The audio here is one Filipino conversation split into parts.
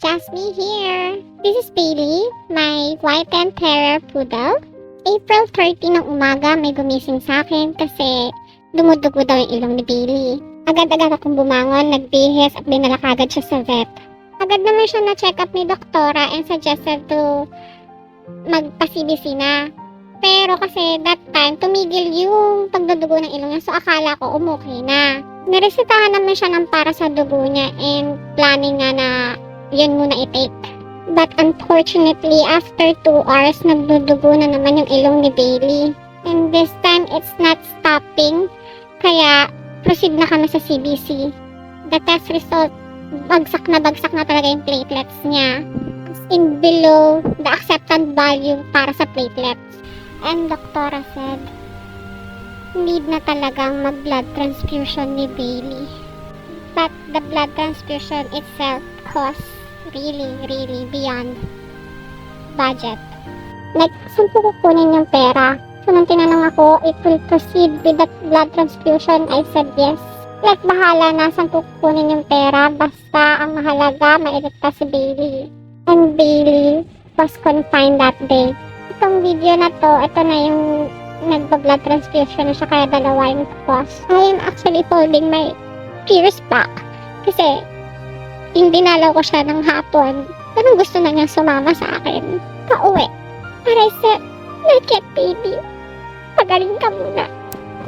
Jasmine here. This is Bailey, my white and terror poodle. April 30 ng umaga may gumising sa akin kasi dumudugo daw yung ilong ni Bailey. Agad-agad akong bumangon, nagbihis at dinala kagad siya sa vet. Agad naman siya na-check up ni doktora and suggested to magpa-CBC na. Pero kasi that time, tumigil yung pagdudugo ng ilong niya, so akala ko umukay na. Naresetahan naman siya ng para sa dugo niya and planning nga na yun muna i-take. But unfortunately, after 2 hours, nagdudugo na naman yung ilong ni Bailey. And this time, it's not stopping. Kaya, proceed na kami sa CBC. The test result, bagsak na talaga yung platelets niya. As in below the acceptance value para sa platelets. And doktora said, need na talagang mag-blood transfusion ni Bailey. But the blood transfusion itself costs really beyond budget. Like, saan po kukunin yung pera? So, nung tinanong ako, if we'll proceed with the blood transfusion, I said yes. Like, bahala na saan po kukunin yung pera. Basta, ang mahalaga, mailigtas si Bailey. And Bailey was confined that day. Itong video na to, ito na yung nagpa-blood transfusion na siya, kaya dalawa yung cost. I am actually holding my tears back. Kasi, yung dinalaw ko siya ng hapon, parang gusto na niya sumama sa akin. Pauwi. But I said, not yet, baby. Pagaling ka muna.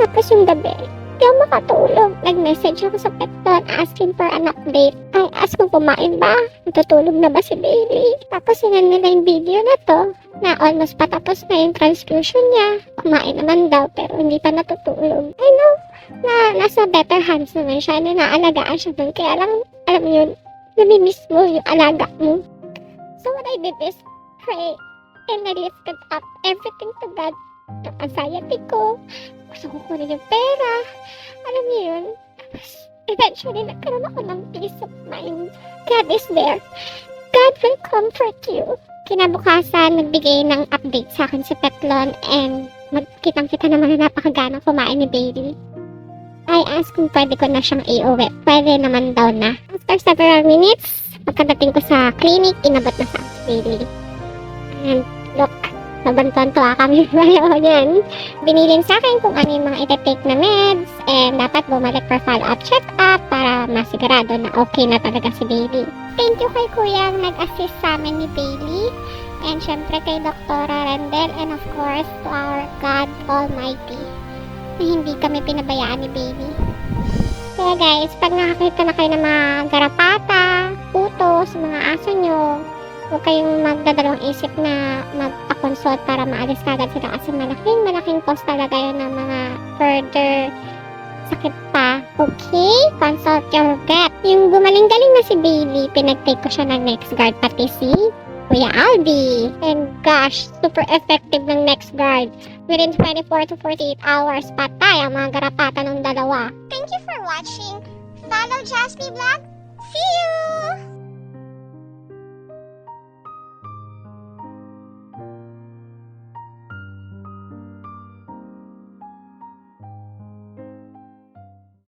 Tapos yung gabi, di ako makatulog. Nag-message ako sa Petron asking for an update. I asked kung kumain ba? Natutulog na ba si Bailey? Tapos sinan nila yung video na to, na almost patapos na yung transfusion niya. Kumain naman daw, pero hindi pa natutulog. I know, na nasa better hands naman siya, na naalagaan siya doon. Kaya lang, alam mo yun, namimiss mo yung alaga mo. So what I did is pray and I lifted up everything to God. Yung anxiety ko, gusto ko kunin yung pera, alam mo yun. Tapos eventually nagkaroon ako ng peace of mind. God is there. God will comfort you. Kinabukasan, nagbigay ng update sa akin si Petlon and magkitang-kita naman na napakaganang kumain ni Bailey. I asked kung pwede ko na siyang iuwi. Pwede naman daw na. After several minutes, pagkadating ko sa clinic, inabot na sa Bailey. And look, nabantuan-tuwa kami pareho niyan. Binilin sa akin kung ano yung mga iti-take na meds and dapat bumalik for follow-up check-up para masigurado na okay na talaga si Bailey. Thank you kay Kuya ang nag-assist sa amin ni Bailey. And syempre kay Doktora Rendel and of course to our God Almighty na hindi kami pinabayaan ni Bailey. Kaya guys, pag nakakita na kayo ng mga garapata, puto sa mga aso nyo, huwag kayong magdadalawang isip na magpa-consult para maalis kagad sila kasi malaking cost talaga yun ng mga further sakit pa. Okay? Consult your vet. Yung gumaling-galing na si Bailey, pinag-take ko siya ng NexGard pati si Kuya Aldi. And gosh, super effective ng NexGard. Within 24 to 48 hours, patay ang mga garapata ng dalawa. Thank you for watching. Follow Jasmine Vlog. See you!